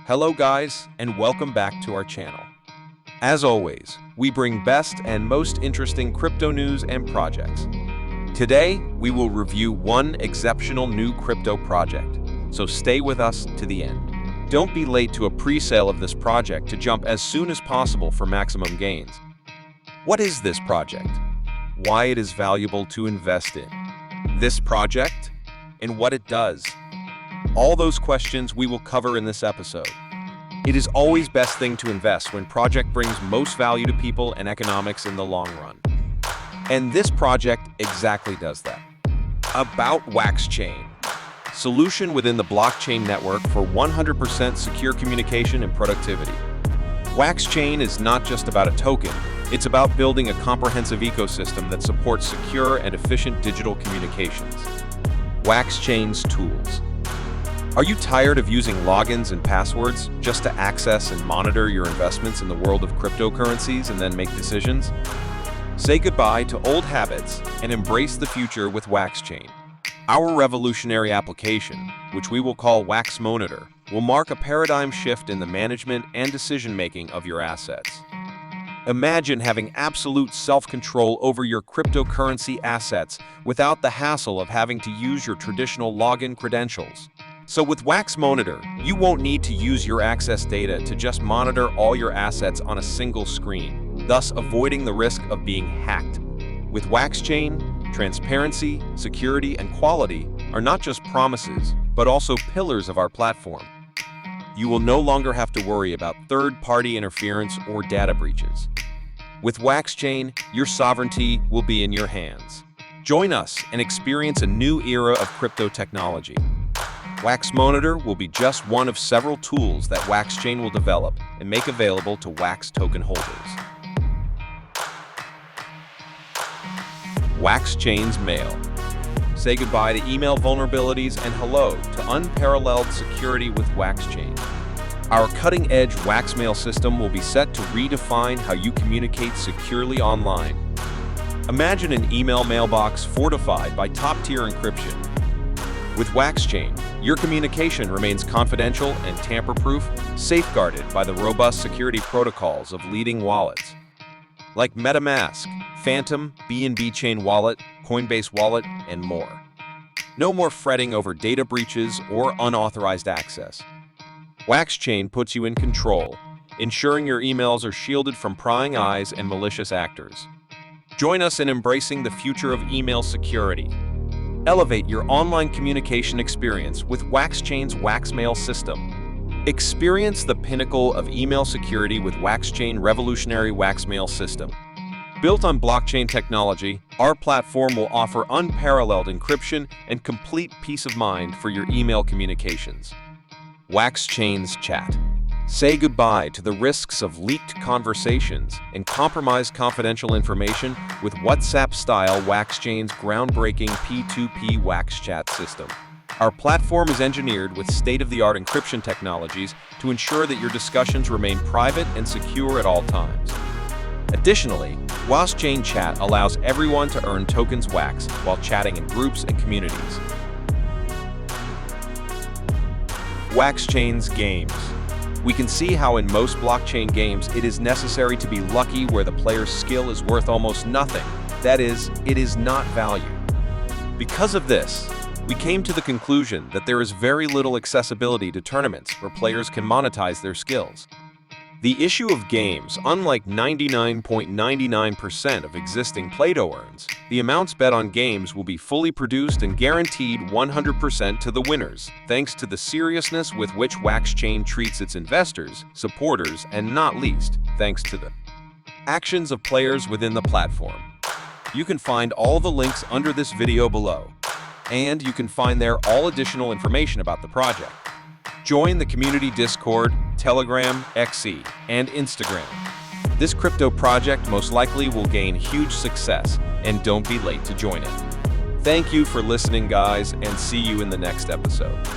Hello guys, and welcome back to our channel. As always, we bring best and most interesting crypto news and projects. Today, we will review one exceptional new crypto project, so stay with us to the end. Don't be late to a pre-sale of this project to jump as soon as possible for maximum gains. What is this project? Why it is valuable to invest in? This project? And what it does? All those questions we will cover in this episode. It is always best thing to invest when project brings most value to people and economics in the long run. And this project exactly does that. About Waxchain, solution within the blockchain network for 100% secure communication and productivity. Waxchain is not just about a token, it's about building a comprehensive ecosystem that supports secure and efficient digital communications. Waxchain's tools. Are you tired of using logins and passwords just to access and monitor your investments in the world of cryptocurrencies and then make decisions? Say goodbye to old habits and embrace the future with Waxchain. Our revolutionary application, which we will call Wax Monitor, will mark a paradigm shift in the management and decision-making of your assets. Imagine having absolute self-control over your cryptocurrency assets without the hassle of having to use your traditional login credentials. So with Wax Monitor, you won't need to use your access data to just monitor all your assets on a single screen, thus avoiding the risk of being hacked. With Waxchain, transparency, security, and quality are not just promises, but also pillars of our platform. You will no longer have to worry about third-party interference or data breaches. With Waxchain, your sovereignty will be in your hands. Join us and experience a new era of crypto technology. Wax Monitor will be just one of several tools that Waxchain will develop and make available to Wax token holders. Waxchain's Mail. Say goodbye to email vulnerabilities and hello to unparalleled security with Waxchain. Our cutting-edge Wax Mail system will be set to redefine how you communicate securely online. Imagine an email mailbox fortified by top-tier encryption. With Waxchain, your communication remains confidential and tamper-proof, safeguarded by the robust security protocols of leading wallets, like MetaMask, Phantom, BNB Chain Wallet, Coinbase Wallet, and more. No more fretting over data breaches or unauthorized access. Waxchain puts you in control, ensuring your emails are shielded from prying eyes and malicious actors. Join us in embracing the future of email security. Elevate your online communication experience with Waxchain's Wax Mail system. Experience the pinnacle of email security with Waxchain revolutionary Wax Mail system. Built on blockchain technology, our platform will offer unparalleled encryption and complete peace of mind for your email communications. Waxchain's Chat. Say goodbye to the risks of leaked conversations and compromised confidential information with WhatsApp-style Waxchain's groundbreaking P2P Wax Chat system. Our platform is engineered with state-of-the-art encryption technologies to ensure that your discussions remain private and secure at all times. Additionally, Waxchain Chat allows everyone to earn tokens Wax while chatting in groups and communities. Waxchain's Games. We can see how in most blockchain games it is necessary to be lucky where the player's skill is worth almost nothing. That is, it is not valued. Because of this, we came to the conclusion that there is very little accessibility to tournaments where players can monetize their skills. The issue of games, unlike 99.99% of existing Play-Doh earns, the amounts bet on games will be fully produced and guaranteed 100% to the winners, thanks to the seriousness with which Waxchain treats its investors, supporters, and not least, thanks to the actions of players within the platform. You can find all the links under this video below, and you can find there all additional information about the project. Join the community Discord, Telegram, XE, and Instagram. This crypto project most likely will gain huge success, and don't be late to join it. Thank you for listening, guys, and see you in the next episode.